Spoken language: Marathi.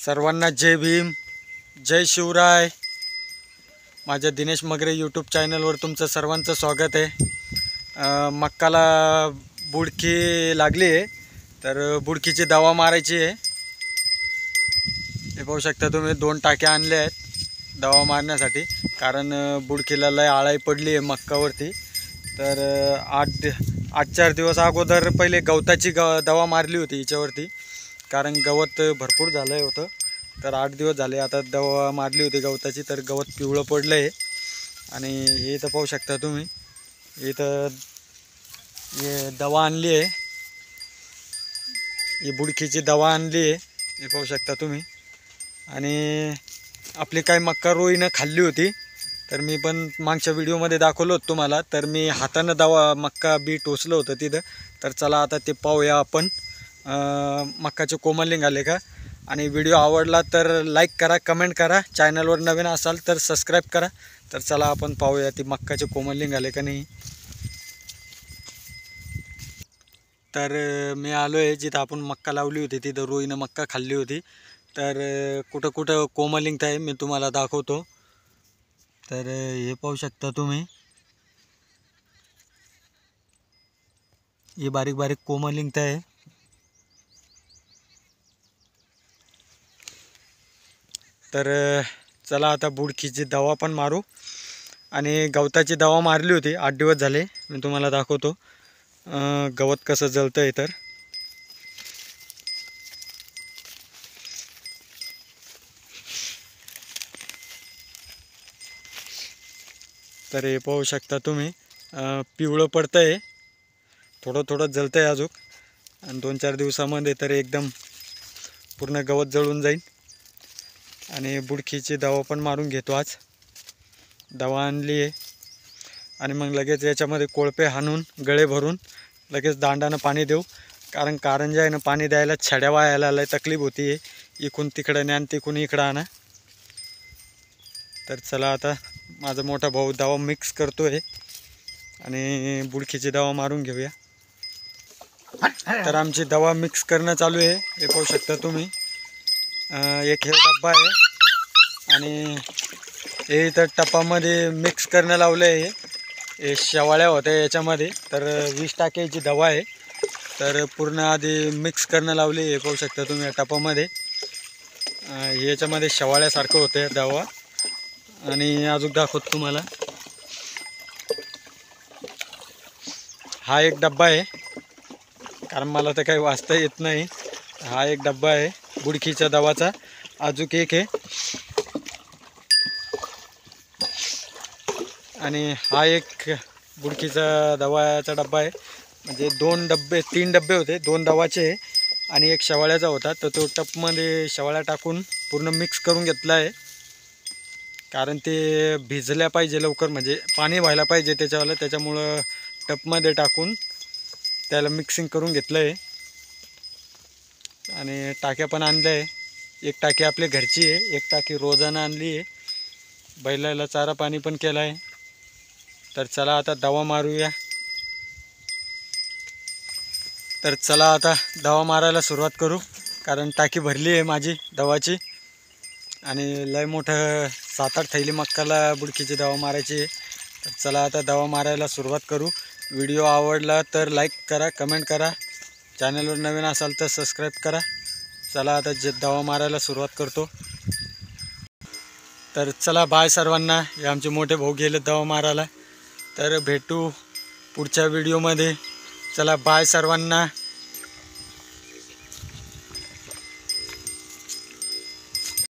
सर्वांना जय भीम, जय शिवराय। माझ्या दिनेश मगरे यूट्यूब चॅनलवर तुमचं सर्वांचं स्वागत आहे। मक्काला बुडकी लागली आहे, तर बुडकीची दवा मारायची आहे। हे पाहू शकता तुम्ही, 2 टाक्या आणल्या आहेत दवा मारण्यासाठी, कारण बुडकीला लय आळाई पडली आहे मक्कावरती। तर 8-4 दिवस अगोदर पहिले गवताची दवा मारली होती हिच्यावरती, कारण गवत भरपूर झालं होतं। तर 8 दिवस झाले आता दवा मारली होती गवताची, तर गवत पिवळं पडलं आहे। आणि हे इथं पाहू शकता तुम्ही, इथं हे दवा आणली आहे, ही बुडकीची दवा आणली आहे, हे पाहू शकता तुम्ही। आणि आपली काही मक्का रोईनं खाल्ली होती, तर मी पण मागच्या व्हिडिओमध्ये दाखवलं होतं तुम्हाला। तर मी हातानं दवा मक्का बी टोचलं होतं तिथं। तर चला आता ते पाहूया आपण, मक्काचे कोमलिंग आले का। आणि व्हिडिओ आवडला तर लाईक करा, कमेंट करा, चॅनलवर नवीन असाल तर सबस्क्राईब करा। तर चला आपण पाहूया ती मक्काचे कोमलिंग आले का नाही। तर मी आलो आहे जिथं आपण मक्का लावली होती, तिथं रोईनं मक्का खाल्ली होती। तर कुठं कुठं कोमलिंग आहे मी तुम्हाला दाखवतो। तर हे पाहू शकता तुम्ही, हे बारीक बारीक कोमलिंग आहे। तर चला आता बुडकीची दवा पण मारू। आणि गवताची दवा मारली होती, 8 दिवस झाले, मी तुम्हाला दाखवतो गवत कसं जळतं आहे। तर हे पाहू शकता तुम्ही, पिवळं पडतं आहे, थोडं थोडं जळतं आहे अजून। आणि 2-4 दिवसामध्ये तर एकदम पूर्ण गवत जळून जाईल। आणि बुडकीची दवा पण मारून घेतो आज, दवा आणली आहे। आणि मग लगेच याच्यामध्ये कोळपे हाणून गळे भरून लगेच दांडानं पाणी देऊ, कारण कारंजा आहे ना, पाणी द्यायला छड्या वायाला लय तकलीफ होती आहे, इकडून तिकडं न्यान तिकडून इकडं आणा। तर चला आता माझा मोठा भाऊ दवा मिक्स करतो आहे आणि बुडकीची दवा मारून घेऊया। तर आमची दवा मिक्स करणं चालू आहे, हे पाहू शकता तुम्ही। एक हे डब्बा आहे आणि हे इथं टपामध्ये मिक्स करणं लावलं आहे। हे शेवाळ्या होत्या याच्यामध्ये, तर 20 टाक्याची दवा आहे। तर पूर्ण आधी मिक्स करणं लावले, हे पाहू शकता तुम्ही टपामध्ये। याच्यामध्ये शेवाळ्यासारखं होतं दवा। आणि अजून दाखवतो तुम्हाला, हा एक डब्बा आहे, कारण मला तर काही वाचता येत नाही। हा एक डब्बा आहे बुडकीच्या दवाचा, अजून एक आहे। आणि हा एक बुडकीचा दवाचा डब्बा आहे, म्हणजे 3 डब्बे होते, 2 दवाचे आणि एक शेवाळ्याचा होता। तर तो टपमध्ये शेवाळ्या टाकून पूर्ण मिक्स करून घेतला आहे, कारण ते भिजल्या पाहिजे लवकर, म्हणजे पाणी व्हायला पाहिजे त्याच्यावाला, त्याच्यामुळं टपमध्ये टाकून त्याला मिक्सिंग करून घेतलं आहे। आणि टाक्या पण आणल्या आहे, एक टाकी आपली घरची आहे, एक टाकी रोजानं आणली आहे, बैलाला चारा पाणी पण केला आहे। तर चला आता दवा मारूया। तर चला आता दवा मारायला सुरुवात करू, कारण टाकी भरली आहे माझी दवाची। आणि लय मोठं 7-8 थैली मक्काला बुडकीची दवा मारायची आहे। तर चला आता दवा मारायला सुरुवात करू। व्हिडिओ आवडला तर लाईक करा, कमेंट करा, चॅनलवर नवीन असाल तर सबस्क्राईब करा। चला आता दवा मारायला सुरुवात करतो। तर चला बाय सर्वांना, हे आमचे मोठे भाऊ गेले दवा मारायला। तर भेटू पुढच्या व्हिडिओमध्ये, चला बाय सर्वांना।